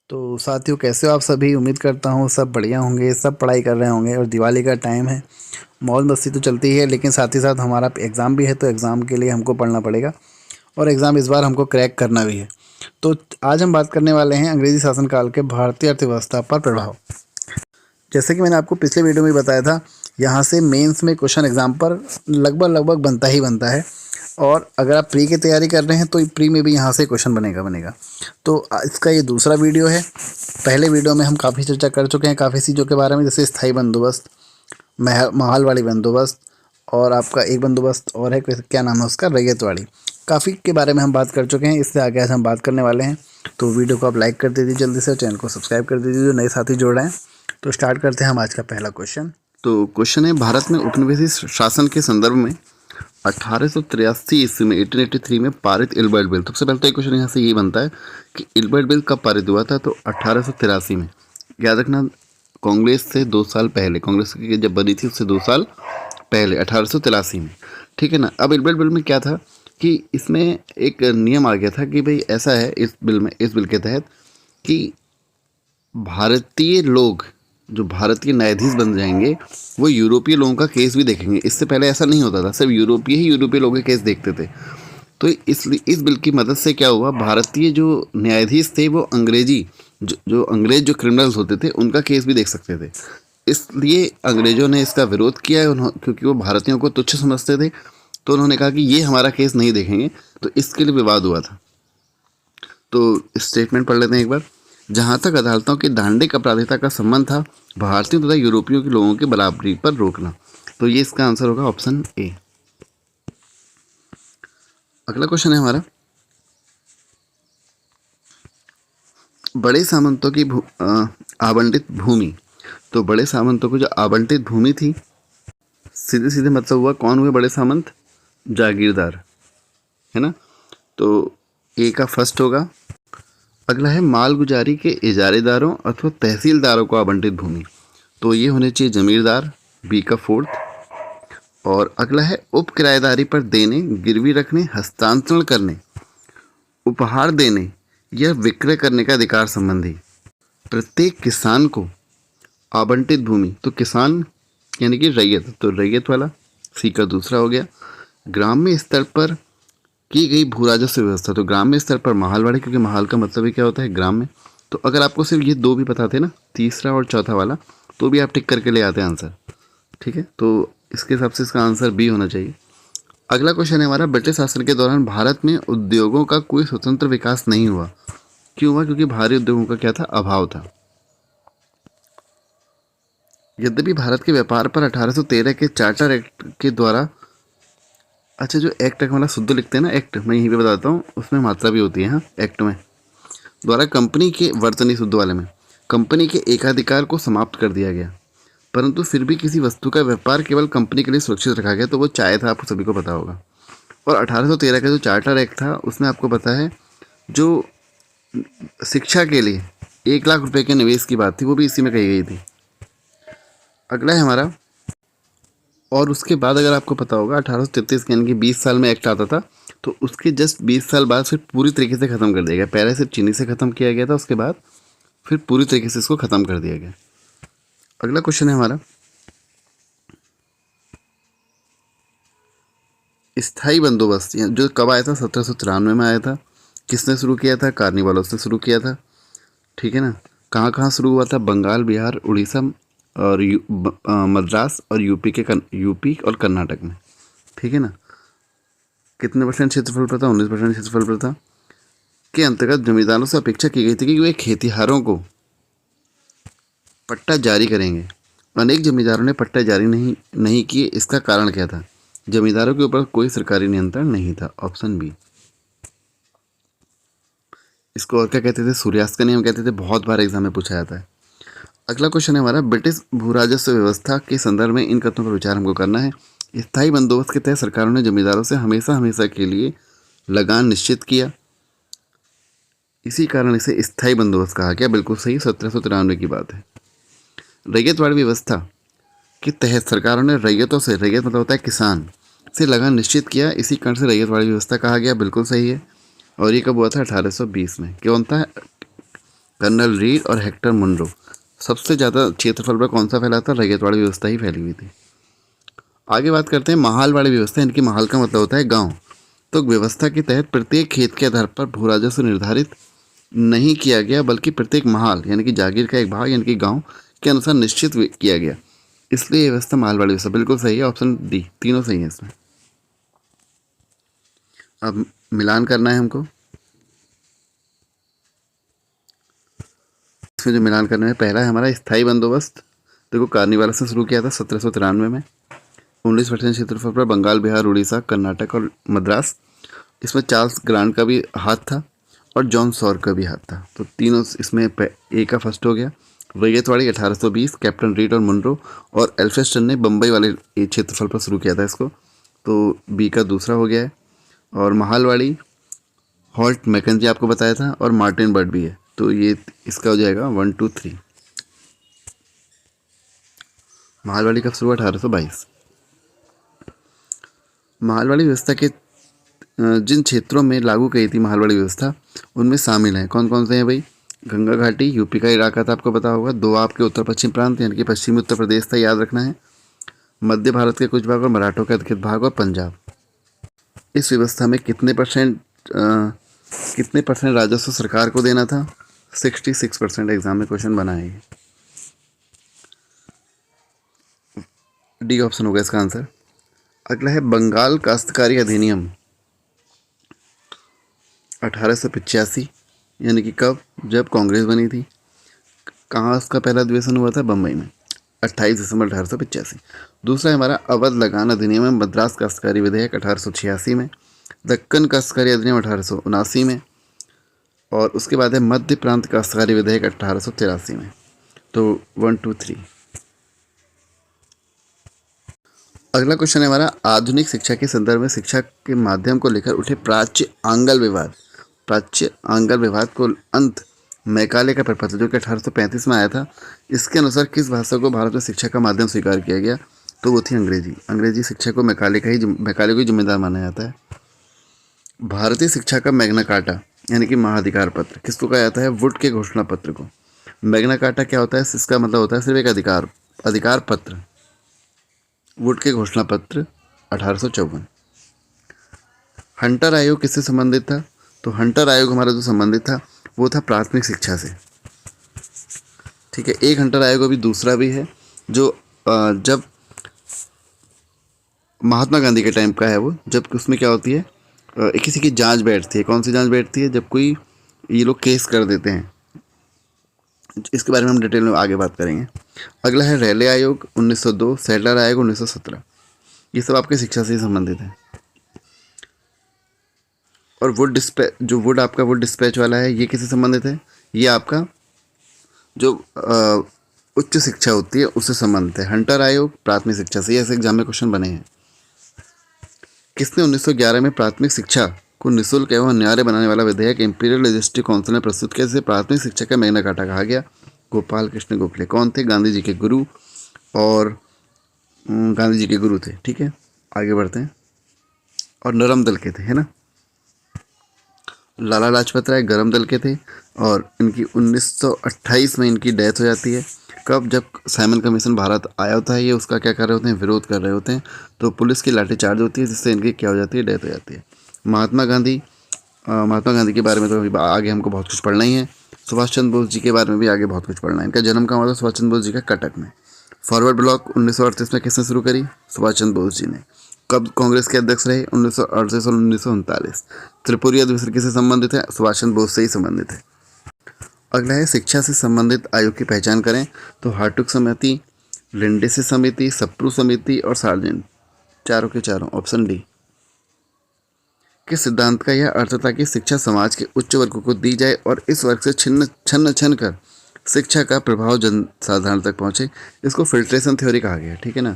तो साथियों, कैसे हो आप सभी? उम्मीद करता हूँ सब बढ़िया होंगे, सब पढ़ाई कर रहे होंगे और दिवाली का टाइम है। मौज मस्ती तो चलती है, लेकिन साथ ही साथ हमारा एग्ज़ाम भी है, तो एग्ज़ाम के लिए हमको पढ़ना पड़ेगा और एग्ज़ाम इस बार हमको क्रैक करना भी है। तो आज हम बात करने वाले हैं अंग्रेजी शासनकाल के भारतीय अर्थव्यवस्था पर प्रभाव। जैसे कि मैंने आपको पिछले वीडियो में बताया था, यहाँ से मेंस में क्वेश्चन एग्ज़ाम पर लगभग लगभग बनता ही बनता है। और अगर आप प्री की तैयारी कर रहे हैं तो प्री में भी यहाँ से क्वेश्चन बनेगा। तो इसका ये दूसरा वीडियो है। पहले वीडियो में हम काफ़ी चर्चा कर चुके हैं काफ़ी चीज़ों के बारे में, जैसे स्थायी बंदोबस्त, महालवाड़ी बंदोबस्त, और आपका एक बंदोबस्त और है, क्या नाम है उसका, रैयतवाड़ी। काफ़ी के बारे में हम बात कर चुके हैं, इससे आगे आज हम बात करने वाले हैं। तो वीडियो को आप लाइक कर दीजिए जल्दी से, चैनल को सब्सक्राइब कर दीजिए जो नए साथी जोड़ रहे हैं। तो स्टार्ट करते हैं हम आज का पहला क्वेश्चन। तो क्वेश्चन है, भारत में उपनिवेशी शासन के संदर्भ में 1883 ईस्वी में 1883 में पारित इल्बर्ट बिल। सबसे पहले तो एक क्वेश्चन यहाँ से ये बनता है कि इल्बर्ट बिल कब पारित हुआ था? तो 1883 में। याद रखना, कांग्रेस से 2 साल पहले, कांग्रेस की जब बनी थी उससे 2 साल पहले 1883 में, ठीक है ना। अब इल्बर्ट बिल में क्या था कि इसमें एक नियम आ गया था कि भाई ऐसा है इस बिल के तहत कि भारतीय लोग जो भारतीय न्यायाधीश बन जाएंगे वो यूरोपीय लोगों का केस भी देखेंगे। इससे पहले ऐसा नहीं होता था, सिर्फ यूरोपीय लोगों के केस देखते थे। तो इसलिए इस बिल की मदद से क्या हुआ, भारतीय जो न्यायाधीश थे वो अंग्रेज जो क्रिमिनल्स होते थे उनका केस भी देख सकते थे। इसलिए अंग्रेजों ने इसका विरोध किया है, क्योंकि वो भारतीयों को तुच्छ समझते थे। तो उन्होंने कहा कि ये हमारा केस नहीं देखेंगे, तो इसके लिए विवाद हुआ था। तो स्टेटमेंट पढ़ लेते हैं एक बार। जहाँ तक अदालतों की दांडिक अपराधिता का संबंध था, भारतीयों तथा यूरोपियों के लोगों की बराबरी पर रोकना। तो ये इसका आंसर होगा ऑप्शन ए। अगला क्वेश्चन है हमारा, बड़े सामंतों की आवंटित भूमि। तो बड़े सामंतों को जो आवंटित भूमि थी, सीधे सीधे मतलब हुआ कौन हुए बड़े सामंत? जागीरदार, है ना। तो ए का फर्स्ट होगा। अगला है, मालगुजारी के इजारेदारों अथवा तहसीलदारों को आवंटित भूमि। तो ये होने चाहिए जमींदार, बी का फोर्थ। और अगला है, उप किराएदारी पर देने, गिरवी रखने, हस्तांतरण करने, उपहार देने या विक्रय करने का अधिकार संबंधी प्रत्येक किसान को आवंटित भूमि। तो किसान यानी कि रैयत, तो रैयत वाला सी का दूसरा हो गया। ग्राम्य स्तर पर की गई भू राजस्व व्यवस्था। तो ग्राम्य स्तर पर महालवाड़ी, क्योंकि महाल का मतलब ही क्या होता है, ग्राम में। तो अगर आपको सिर्फ ये दो भी पता थे ना, तीसरा और चौथा वाला, तो भी आप टिक करके ले आते हैं आंसर, ठीक है। तो इसके हिसाब से इसका आंसर बी होना चाहिए। अगला क्वेश्चन है हमारा, ब्रिटिश शासन के दौरान भारत में उद्योगों का कोई स्वतंत्र विकास नहीं हुआ। क्यों हुआ? क्योंकि भारी उद्योगों का क्या था, अभाव था। यद्यपि भारत के व्यापार पर 1813 के चार्टर एक्ट के द्वारा, अच्छा जो एक्ट वाला शुद्ध लिखते हैं ना, एक्ट मैं यहीं पे बताता हूँ, उसमें मात्रा भी होती है, हाँ, एक्ट में द्वारा कंपनी के वर्तनी शुद्ध वाले में कंपनी के एकाधिकार को समाप्त कर दिया गया, परंतु फिर भी किसी वस्तु का व्यापार केवल कंपनी के लिए सुरक्षित रखा गया। तो वो चाय था, आपको सभी को पता होगा। और 1813 का जो चार्टर एक्ट था उसमें आपको पता है जो शिक्षा के लिए 1 लाख रुपए के निवेश की बात थी, वो भी इसी में कही गई थी। अगला है हमारा, और उसके बाद अगर आपको पता होगा 1833 के यानी कि 20 साल में एक्ट आता था, तो उसके जस्ट 20 साल बाद फिर पूरी तरीके से ख़त्म कर दिया गया। पहले सिर्फ चीनी से ख़त्म किया गया था, उसके बाद फिर पूरी तरीके से इसको ख़त्म कर दिया गया। अगला क्वेश्चन है हमारा, स्थाई बंदोबस्त जो कब आया था? 1793 में आया था। किसने शुरू किया था? कार्निवालों से शुरू किया था, ठीक है ना। कहाँ कहाँ शुरू हुआ था? बंगाल, बिहार, उड़ीसा और मद्रास और यूपी और कर्नाटक में, ठीक है ना। कितने परसेंट क्षेत्रफल पर था? 19% क्षेत्रफल पर था। के अंतर्गत जमींदारों से अपेक्षा की गई थी कि वे खेतिहारों को पट्टा जारी करेंगे। अनेक जमींदारों ने पट्टा जारी नहीं किए। इसका कारण क्या था? जमींदारों के ऊपर कोई सरकारी नियंत्रण नहीं था, ऑप्शन बी। इसको और क्या कहते थे? सूर्यास्त का नियम कहते थे, बहुत बार एग्जाम में पूछा जाता है। अगला क्वेश्चन है हमारा, ब्रिटिश भू राजस्व व्यवस्था के संदर्भ में इन कथनों पर विचार हमको करना है। स्थायी बंदोबस्त के तहत सरकारों ने जमींदारों से हमेशा हमेशा के लिए लगान निश्चित किया, इसी कारण इसे स्थायी बंदोबस्त कहा गया। बिल्कुल सही, 1793 की बात है। रैयतवाड़ी व्यवस्था के तहत सरकारों ने रैयतों से, रैयत मतलब होता है किसान, से लगान निश्चित किया, इसी कारण से रैयतवाड़ी व्यवस्था कहा गया। बिल्कुल सही है। और ये कब हुआ था? 1820 में। कौन था? कर्नल रीड और हेक्टर मुनरो। सबसे ज़्यादा क्षेत्रफल पर कौन सा फैला था? रैयतवाड़ी व्यवस्था ही फैली हुई थी। आगे बात करते हैं महालवाड़ी व्यवस्था, इनकी महाल का मतलब होता है गांव। तो व्यवस्था के तहत प्रत्येक खेत के आधार पर भू राजस्व निर्धारित नहीं किया गया, बल्कि प्रत्येक महाल यानी कि जागीर का एक भाग यानी कि गांव के अनुसार निश्चित किया गया। इसलिए ये व्यवस्था महालवाड़ी व्यवस्था बिल्कुल सही है, ऑप्शन डी, तीनों सही है इसमें। अब मिलान करना है हमको। इसमें जो मिलान करना है, पहला है हमारा स्थायी बंदोबस्त। देखो कार्निवाला से शुरू किया था 1793 में। 19% क्षेत्रफल पर बंगाल, बिहार, उड़ीसा, कर्नाटक और मद्रास। इसमें चार्ल्स ग्रांट का भी हाथ था और जॉन सॉर का भी हाथ था। तो तीनों इसमें ए का फर्स्ट हो गया। रैयतवाड़ी 1820, कैप्टन रीड और मुनरो और एल्फिंस्टन ने बम्बई वाले क्षेत्रफल पर शुरू किया था इसको, तो बी का दूसरा हो गया है। और महालवाड़ी हॉल्ट मैकेंजी आपको बताया था और मार्टिन बर्ड भी है, तो ये इसका हो जाएगा 1 2 3। महालवाड़ी कब शुरू हुआ? 1822। महालवाड़ी व्यवस्था के जिन क्षेत्रों में लागू की थी महालवाड़ी व्यवस्था, उनमें शामिल हैं, कौन कौन से हैं भाई? गंगा घाटी, यूपी का इलाका था, आपको पता होगा। दो आपके उत्तर पश्चिम प्रांत यानी कि पश्चिमी उत्तर प्रदेश था, याद रखना है। मध्य भारत के कुछ भाग और मराठों के अधिकृत भाग और पंजाब। इस व्यवस्था में कितने परसेंट राजस्व सरकार को देना था? 66%। एग्जाम में क्वेश्चन बना है ये। डी ऑप्शन होगा इसका आंसर। अगला है बंगाल काश्तकारी अधिनियम 1885, यानी कि कब? जब कांग्रेस बनी थी। कहाँ उसका पहला अधिवेशन हुआ था? बम्बई में, 28 दिसंबर 1885। दूसरा है हमारा अवध लगान अधिनियम है, मद्रास काश्तकारी विधेयक 1886 में। दक्कन काश्तकारी अधिनियम 1879 में। और उसके बाद है मध्य प्रांत काश्तकारी विधेयक 1883 में। तो 1 2 3। अगला क्वेश्चन है हमारा आधुनिक शिक्षा के संदर्भ में शिक्षा के माध्यम को लेकर उठे प्राच्य आंगल विवाद। प्राच्य आंगल विवाद को अंत मैकाले का प्रपत्र जो कि 1835 में आया था, इसके अनुसार किस भाषा को भारत में शिक्षा का माध्यम स्वीकार किया गया? तो वो थी अंग्रेजी। अंग्रेजी शिक्षा को मैकाले को ही जिम्मेदार माना जाता है। भारतीय शिक्षा का मैग्ना कार्टा यानी कि महाधिकार पत्र किसको कहा जाता है? वुड के घोषणा पत्र को। मैग्ना कार्टा क्या होता है? इसका मतलब होता है सिर्फ एक अधिकार पत्र। वुड के घोषणा पत्र 1854। हंटर आयोग किससे संबंधित था? तो हंटर आयोग हमारा जो संबंधित था वो था प्राथमिक शिक्षा से। ठीक है, एक हंटर आयोग अभी दूसरा भी है जो जब महात्मा गांधी के टाइम का है वो, जब उसमें क्या होती है, किसी की जांच बैठती है। कौन सी जांच बैठती है? जब कोई ये लोग केस कर देते हैं। इसके बारे में हम डिटेल में आगे बात करेंगे। अगला है रेले आयोग 1902, सैडलर आयोग 1917। ये सब आपके शिक्षा से ही संबंधित है। और वुड डिस्पैच वाला है, ये किससे संबंधित है? ये आपका जो उच्च शिक्षा होती है उससे संबंधित है। हंटर आयोग प्राथमिक शिक्षा से। ऐसे एग्जाम में क्वेश्चन बने हैं। किसने 1911 में प्राथमिक शिक्षा को निःशुल्क एवं अनिवार्य बनाने वाला विधेयक इंपीरियल लेजिस्लेटिव काउंसिल ने प्रस्तुत किया, जिसे प्राथमिक शिक्षा का मैग्ना कार्टा कहा गया? गोपाल कृष्ण गोखले। कौन थे? गांधी जी के गुरु थे। ठीक है, आगे बढ़ते हैं। और नरम दल के थे, है ना। लाला लाजपत राय गरम दल के थे और इनकी 1928 में इनकी डेथ हो जाती है। कब? जब साइमन कमीशन भारत आया होता है, ये उसका क्या कर रहे होते हैं? विरोध कर रहे होते हैं। तो पुलिस की लाठीचार्ज होती है, जिससे इनकी क्या हो जाती है? डेथ हो जाती है। महात्मा गांधी के बारे में तो अभी आगे हमको बहुत कुछ पढ़ना ही है। सुभाष चंद्र बोस जी के बारे में भी आगे बहुत कुछ पढ़ना है। इनका जन्म कहाँ हुआ था? सुभाष चंद्र बोस जी का कटक में। फॉरवर्ड ब्लॉक 1938 में किसने शुरू करी? सुभाष चंद्र बोस जी ने। कब कांग्रेस के अध्यक्ष रहे? 1938 और 1939। त्रिपुरी अधिवेशन किससे संबंधित है? सुभाष चंद्र बोस से ही संबंधित है। अगला है शिक्षा से संबंधित आयोग की पहचान करें। तो हार्टुग समिति, लिंडेसे समिति, सप्रू समिति और सार्जेंट, चारों के चारों। Option D. किस सिद्धांत का यह अर्थ था कि शिक्षा समाज के उच्च वर्गों को दी जाए और इस वर्ग से छन्न कर शिक्षा का प्रभाव जन साधारण तक पहुंचे? इसको फिल्ट्रेशन थ्योरी कहा गया है। ठीक है ना,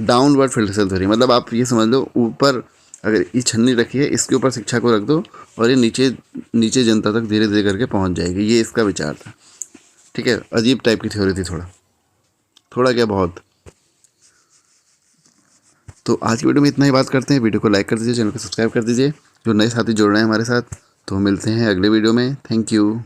डाउनवर्ड फिल्ट्रेशन थ्योरी। मतलब आप ये समझ लो, ऊपर अगर ये छन्नी रखी है, इसके ऊपर शिक्षा को रख दो और ये नीचे जनता तक धीरे धीरे करके पहुंच जाएगी। ये इसका विचार था। ठीक है, अजीब टाइप की थ्योरी थी, थोड़ा क्या बहुत। तो आज की वीडियो में इतना ही बात करते हैं। वीडियो को लाइक कर दीजिए, चैनल को सब्सक्राइब कर दीजिए। जो नए साथी जुड़ रहे हैं हमारे साथ, तो मिलते हैं अगले वीडियो में। Thank you.